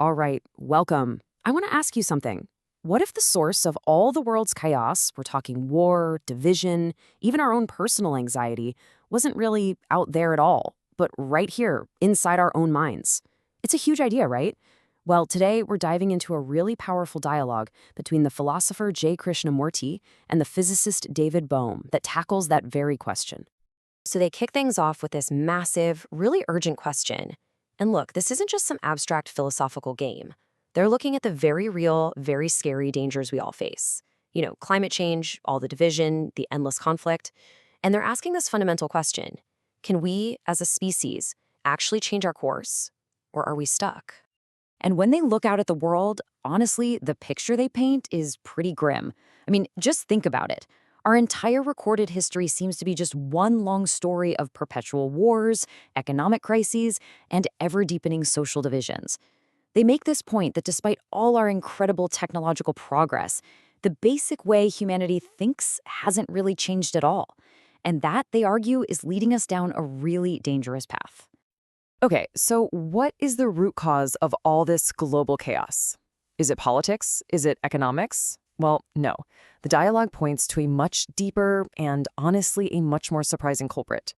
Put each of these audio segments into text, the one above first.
All right, welcome. I want to ask you something. What if the source of all the world's chaos, we're talking war, division, even our own personal anxiety, wasn't really out there at all, but right here, inside our own minds? It's a huge idea, right? Well, today we're diving into a really powerful dialogue between the philosopher J. Krishnamurti and the physicist David Bohm that tackles that very question. So they kick things off with this massive, really urgent question. And look, this isn't just some abstract philosophical game. They're looking at the very real, very scary dangers we all face. Climate change, all the division, the endless conflict. And they're asking this fundamental question. Can we, as a species, actually change our course? Or are we stuck? And when they look out at the world, honestly, the picture they paint is pretty grim. I mean, just think about it. Our entire recorded history seems to be just one long story of perpetual wars, economic crises, and ever-deepening social divisions. They make this point that despite all our incredible technological progress, the basic way humanity thinks hasn't really changed at all. And that, they argue, is leading us down a really dangerous path. Okay, so what is the root cause of all this global chaos? Is it politics? Is it economics? Well, no. The dialogue points to a much deeper and, honestly, a much more surprising culprit.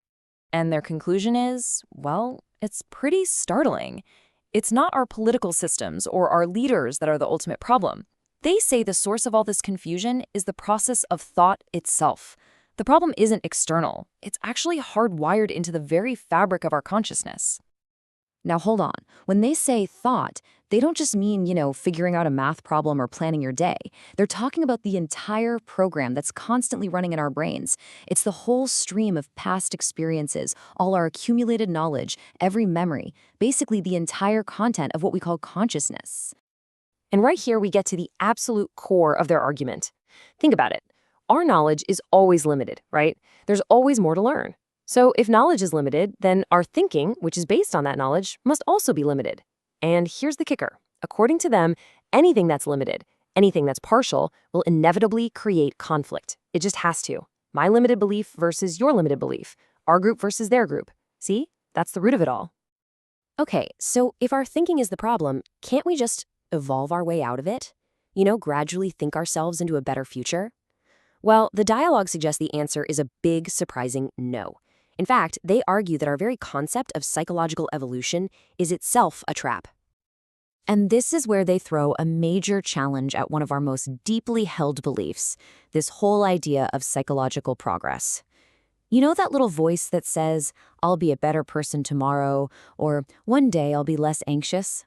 And their conclusion is, well, it's pretty startling. It's not our political systems or our leaders that are the ultimate problem. They say the source of all this confusion is the process of thought itself. The problem isn't external. It's actually hardwired into the very fabric of our consciousness. Now hold on. When they say thought, they don't just mean, figuring out a math problem or planning your day. They're talking about the entire program that's constantly running in our brains. It's the whole stream of past experiences, all our accumulated knowledge, every memory, basically the entire content of what we call consciousness. And right here we get to the absolute core of their argument. Think about it. Our knowledge is always limited, right? There's always more to learn. So if knowledge is limited, then our thinking, which is based on that knowledge, must also be limited. And here's the kicker. According to them, anything that's limited, anything that's partial, will inevitably create conflict. It just has to. My limited belief versus your limited belief. Our group versus their group. See? That's the root of it all. Okay, so if our thinking is the problem, can't we just evolve our way out of it? Gradually think ourselves into a better future? Well, the dialogue suggests the answer is a big, surprising no. In fact, they argue that our very concept of psychological evolution is itself a trap. And this is where they throw a major challenge at one of our most deeply held beliefs, this whole idea of psychological progress. You know that little voice that says, "I'll be a better person tomorrow," or "one day I'll be less anxious"?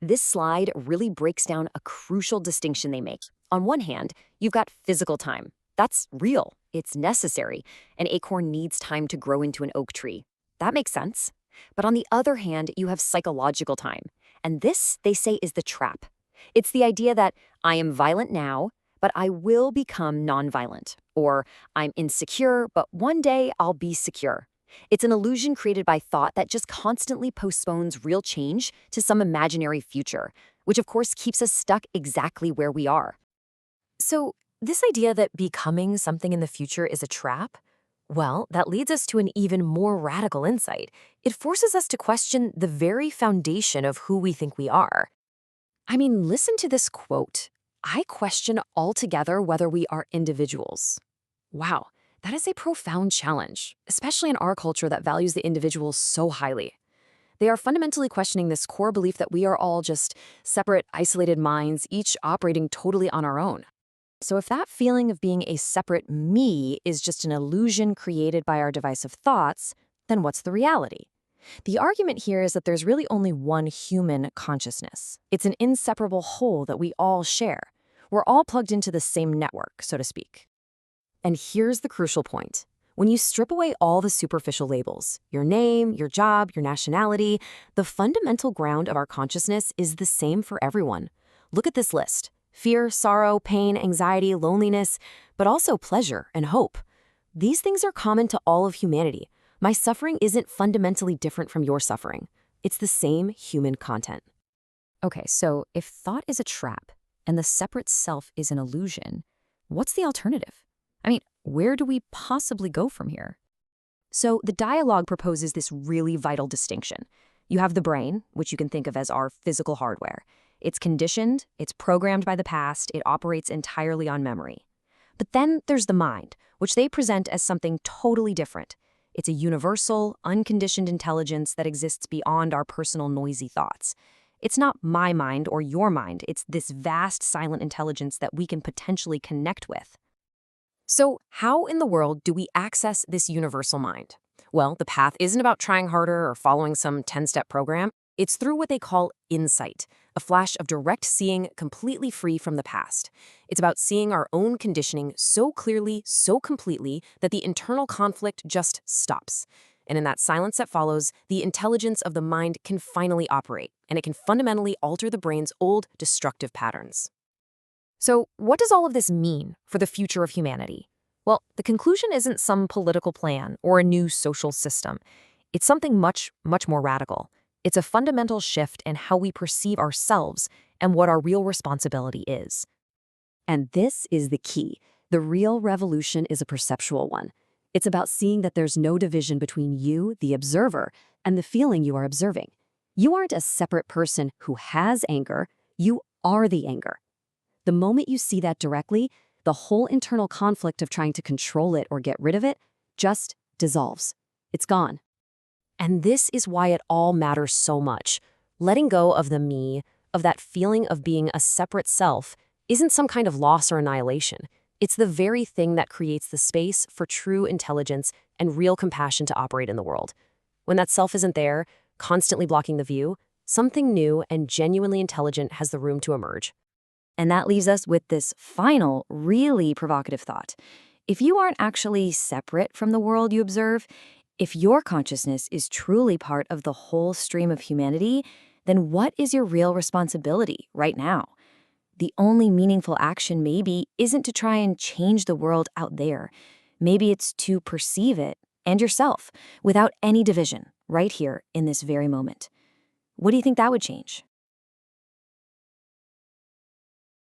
This slide really breaks down a crucial distinction they make. On one hand, you've got physical time. That's real. It's necessary. An acorn needs time to grow into an oak tree. That makes sense. But on the other hand, you have psychological time. And this, they say, is the trap. It's the idea that I am violent now, but I will become nonviolent. Or I'm insecure, but one day I'll be secure. It's an illusion created by thought that just constantly postpones real change to some imaginary future, which of course keeps us stuck exactly where we are. So, this idea that becoming something in the future is a trap? Well, that leads us to an even more radical insight. It forces us to question the very foundation of who we think we are. I mean, listen to this quote. "I question altogether whether we are individuals." Wow, that is a profound challenge, especially in our culture that values the individual so highly. They are fundamentally questioning this core belief that we are all just separate, isolated minds, each operating totally on our own. So if that feeling of being a separate me is just an illusion created by our divisive thoughts, then what's the reality? The argument here is that there's really only one human consciousness. It's an inseparable whole that we all share. We're all plugged into the same network, so to speak. And here's the crucial point. When you strip away all the superficial labels, your name, your job, your nationality, the fundamental ground of our consciousness is the same for everyone. Look at this list. Fear, sorrow, pain, anxiety, loneliness, but also pleasure and hope. These things are common to all of humanity. My suffering isn't fundamentally different from your suffering. It's the same human content. Okay, so if thought is a trap and the separate self is an illusion, what's the alternative? I mean, where do we possibly go from here? So the dialogue proposes this really vital distinction. You have the brain, which you can think of as our physical hardware. It's conditioned, it's programmed by the past, it operates entirely on memory. But then there's the mind, which they present as something totally different. It's a universal, unconditioned intelligence that exists beyond our personal noisy thoughts. It's not my mind or your mind, it's this vast silent intelligence that we can potentially connect with. So, how in the world do we access this universal mind? Well, the path isn't about trying harder or following some 10-step program. It's through what they call insight, a flash of direct seeing completely free from the past. It's about seeing our own conditioning so clearly, so completely, that the internal conflict just stops. And in that silence that follows, the intelligence of the mind can finally operate, and it can fundamentally alter the brain's old, destructive patterns. So, what does all of this mean for the future of humanity? Well, the conclusion isn't some political plan or a new social system. It's something much, much more radical. It's a fundamental shift in how we perceive ourselves and what our real responsibility is. And this is the key. The real revolution is a perceptual one. It's about seeing that there's no division between you, the observer, and the feeling you are observing. You aren't a separate person who has anger. You are the anger. The moment you see that directly, the whole internal conflict of trying to control it or get rid of it just dissolves. It's gone. And this is why it all matters so much. Letting go of the me, of that feeling of being a separate self, isn't some kind of loss or annihilation. It's the very thing that creates the space for true intelligence and real compassion to operate in the world. When that self isn't there, constantly blocking the view, something new and genuinely intelligent has the room to emerge. And that leaves us with this final, really provocative thought. If you aren't actually separate from the world you observe, if your consciousness is truly part of the whole stream of humanity, then what is your real responsibility right now? The only meaningful action maybe isn't to try and change the world out there. Maybe it's to perceive it and yourself without any division right here in this very moment. What do you think that would change?